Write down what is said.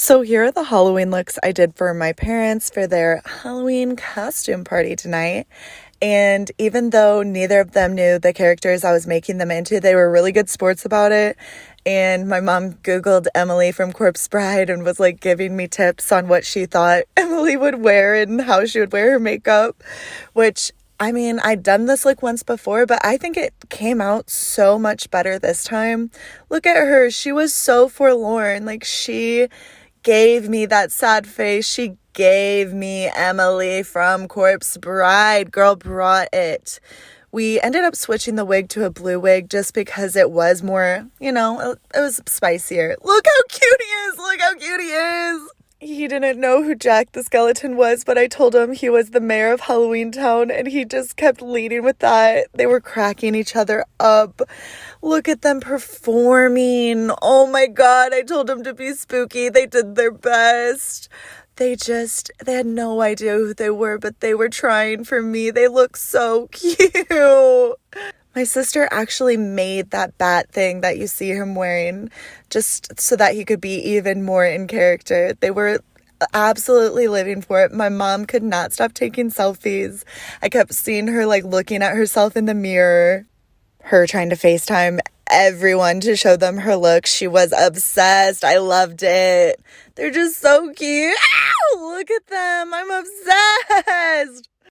So here are the Halloween looks I did for my parents for their Halloween costume party tonight. And even though neither of them knew the characters I was making them into, they were really good sports about it. And my mom Googled Emily from Corpse Bride and was like giving me tips on what she thought Emily would wear and how she would wear her makeup, which I mean, I'd done this look once before, but I think it came out so much better this time. Look at her. She was so forlorn. Like, she gave me that sad face. She gave me Emily from Corpse Bride. Girl brought it. We ended up switching the wig to a blue wig just because it was more, it was spicier. Look how cute he is. Look how cute he is. He didn't know who Jack the Skeleton was, but I told him he was the mayor of Halloween Town, and he just kept leading with that. They were cracking each other up. Look at them performing. Oh my God, I told them to be spooky. They did their best. They had no idea who they were, but they were trying for me. They look so cute. My sister actually made that bat thing that you see him wearing just so that he could be even more in character. They were absolutely living for it. My mom could not stop taking selfies. I kept seeing her like looking at herself in the mirror, her trying to FaceTime everyone to show them her look. She was obsessed. I loved it. They're just so cute. Ow! Look at them. I'm obsessed.